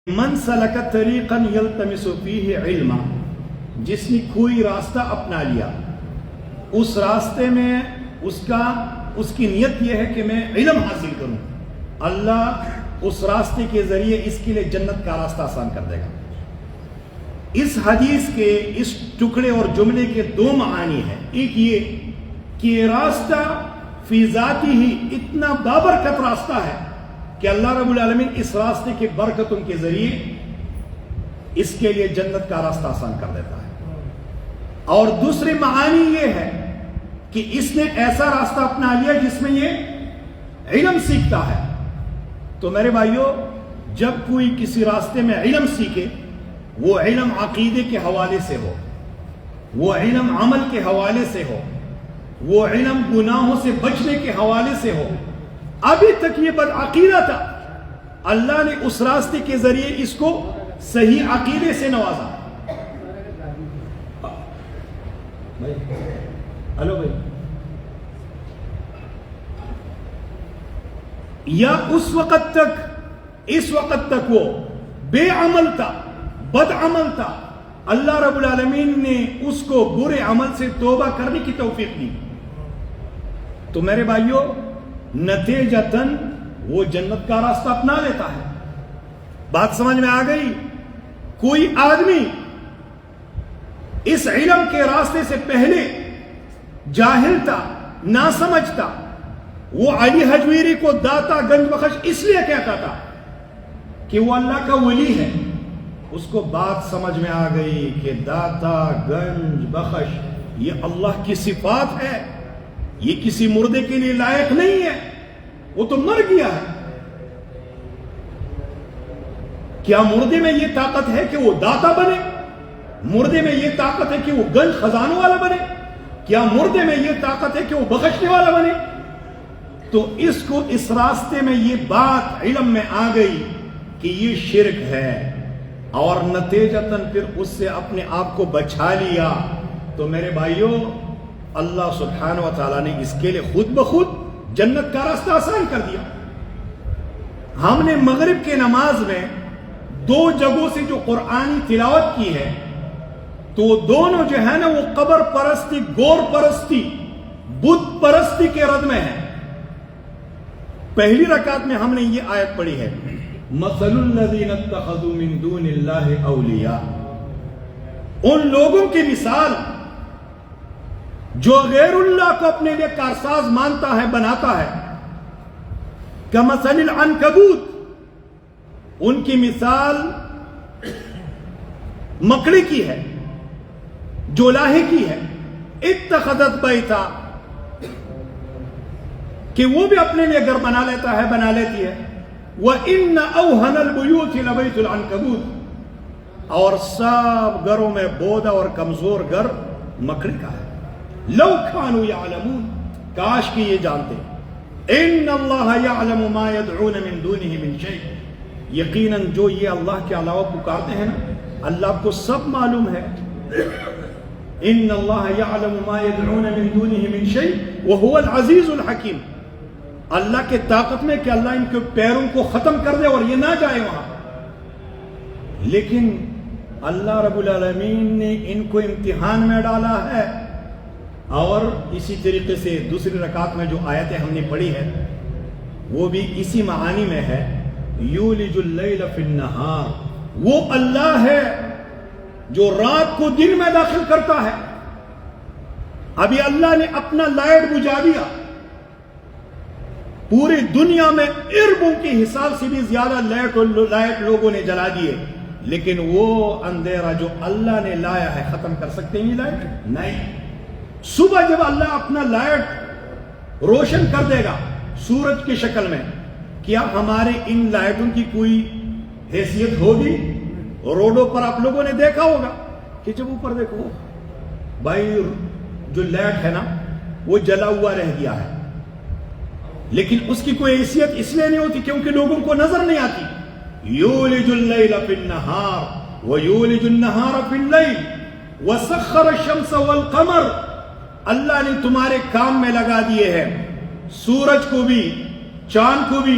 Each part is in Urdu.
من سلک طریقا یلتمس فیہ علما، جس نے کوئی راستہ اپنا لیا، اس راستے میں اس کی نیت یہ ہے کہ میں علم حاصل کروں، اللہ اس راستے کے ذریعے اس کے لیے جنت کا راستہ آسان کر دے گا۔ اس حدیث کے اس ٹکڑے اور جملے کے دو معانی ہیں۔ ایک یہ کہ یہ راستہ فی ذاتی ہی اتنا بابرکت راستہ ہے کہ اللہ رب العالمین اس راستے کے برکتوں کے ذریعے اس کے لیے جنت کا راستہ آسان کر دیتا ہے۔ اور دوسری معانی یہ ہے کہ اس نے ایسا راستہ اپنا لیا جس میں یہ علم سیکھتا ہے۔ تو میرے بھائیوں، جب کوئی کسی راستے میں علم سیکھے، وہ علم عقیدے کے حوالے سے ہو، وہ علم عمل کے حوالے سے ہو، وہ علم گناہوں سے بچنے کے حوالے سے ہو، ابھی تک یہ بدعقیدہ تھا، اللہ نے اس راستے کے ذریعے اس کو صحیح عقیدے سے نوازا۔ ہلو بھائی، یا اس وقت تک وہ بے عمل تھا، بد عمل تھا، اللہ رب العالمین نے اس کو برے عمل سے توبہ کرنے کی توفیق دی، تو میرے بھائیوں نتیجتاً وہ جنت کا راستہ اپنا لیتا ہے۔ بات سمجھ میں آ گئی؟ کوئی آدمی اس علم کے راستے سے پہلے جاہل تھا، نہ سمجھتا، وہ علی حجویری کو داتا گنج بخش اس لیے کہتا تھا کہ وہ اللہ کا ولی ہے۔ اس کو بات سمجھ میں آ گئی کہ داتا گنج بخش یہ اللہ کی صفات ہے، یہ کسی مردے کے لیے لائق نہیں ہے، وہ تو مر گیا ہے۔ کیا مردے میں یہ طاقت ہے کہ وہ داتا بنے؟ مردے میں یہ طاقت ہے کہ وہ گنج خزانوں والا بنے؟ کیا مردے میں یہ طاقت ہے کہ وہ بخشنے والا بنے؟ تو اس کو اس راستے میں یہ بات علم میں آ گئی کہ یہ شرک ہے، اور نتیجتاً پھر اس سے اپنے آپ کو بچا لیا۔ تو میرے بھائیوں، اللہ سبحانہ و تعالیٰ نے اس کے لیے خود بخود جنت کا راستہ آسان کر دیا۔ ہم نے مغرب کے نماز میں دو جگہوں سے جو قرآنی تلاوت کی ہے، تو وہ دونوں جو ہے نا، وہ قبر پرستی، گور پرستی، بت پرستی کے رد میں ہے۔ پہلی رکعت میں ہم نے یہ آیت پڑھی ہے، مثل الذین اتخذوا من دون اللہ اولیاء، ان لوگوں کی مثال جو غیر اللہ کو اپنے لیے کارساز مانتا ہے، بناتا ہے، کمثل العنکبوت، ان کی مثال مکڑی کی ہے جو لاہے کی ہے، اتخذت بیتا، کہ وہ بھی اپنے لیے گھر بنا لیتا ہے، بنا لیتی ہے، وَإِنَّ أَوْهَنَ الْبُيُوتِ لَبَيْتُ الْعَنْكَبُوتِ، اور سب گھروں میں بودا اور کمزور گھر مکڑی کا ہے۔ لو كانوا يعلمون، کاش کہ یہ جانتے، ان اللہ یعلم ما يدعون من دونه من شیء، یقیناً جو یہ اللہ کے علاوہ پکارتے ہیں نا، اللہ کو سب معلوم ہے۔ ان اللہ یعلم ما يدعون من دونه من شیء وهو العزیز الحکیم، اللہ کے طاقت میں کہ اللہ ان کے پیروں کو ختم کر دے اور یہ نہ جائے وہاں، لیکن اللہ رب العالمین نے ان کو امتحان میں ڈالا ہے۔ اور اسی طریقے سے دوسری رکعت میں جو آیتیں ہم نے پڑھی ہے، وہ بھی اسی معانی میں ہے، یولج اللیل فی النہار، وہ اللہ ہے جو رات کو دن میں داخل کرتا ہے۔ ابھی اللہ نے اپنا لائٹ بجھا دیا، پوری دنیا میں اربوں کے حساب سے بھی زیادہ لائٹ لوگوں نے جلا دیے، لیکن وہ اندھیرا جو اللہ نے لایا ہے ختم کر سکتے ہیں یہ لائٹ؟ نہیں۔ صبح جب اللہ اپنا لائٹ روشن کر دے گا سورج کی شکل میں، کیا ہمارے ان لائٹوں کی کوئی حیثیت ہوگی؟ روڈوں پر آپ لوگوں نے دیکھا ہوگا کہ جب اوپر دیکھو بھائی جو لائٹ ہے نا وہ جلا ہوا رہ گیا ہے، لیکن اس کی کوئی حیثیت اس لیے نہیں ہوتی کیونکہ لوگوں کو نظر نہیں آتی۔ یولج اللیل فی النہار ویولج النہار فی اللیل وسخر الشمس والقمر، اللہ نے تمہارے کام میں لگا دیے ہیں سورج کو بھی، چاند کو بھی،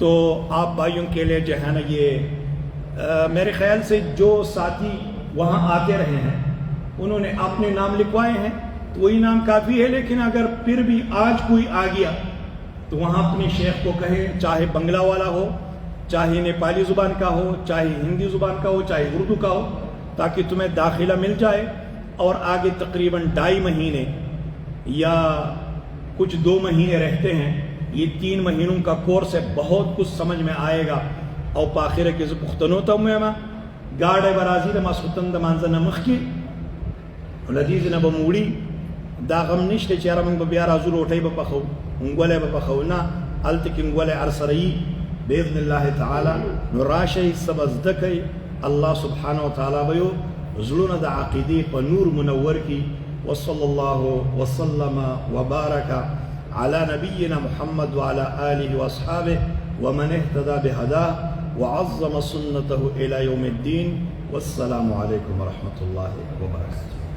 تو آپ بھائیوں کے لیے جو ہے نا یہ میرے خیال سے جو ساتھی وہاں آتے رہے ہیں انہوں نے اپنے نام لکھوائے ہیں تو وہی نام کافی ہے، لیکن اگر پھر بھی آج کوئی آ گیا تو وہاں اپنے شیخ کو کہیں، چاہے بنگلہ والا ہو، چاہے نیپالی زبان کا ہو، چاہے ہندی زبان کا ہو، چاہے اردو کا ہو، تاکہ تمہیں داخلہ مل جائے اور آگے تقریباً 2.5 مہینے یا کچھ 2 مہینے رہتے ہیں، یہ 3 مہینوں کا کورس ہے، بہت کچھ سمجھ میں آئے گا اور پاخرہ کے پختنوں تو میں گاڑے برازی دا مسخوتن دا مانزا نمخ کی لذیذ نبا موڑی دا غم نشتے چیارا منگ بیا رازو روٹائی با پخو انگولے با پخو نا علتک انگولے عرصرئی بیذن اللہ تعالی نراشی سبزدکی اللہ سبحانہ وتعالی بیو ظلون دا عقیدی پا نور منور کی وصل اللہ وسلم وبارک على نبینا محمد وعلى آلہ واصحابہ ومن اہتدى بہداہ وعظم سنته الى یوم الدین والسلام علیکم ورحمۃ اللہ وبرکاتہ.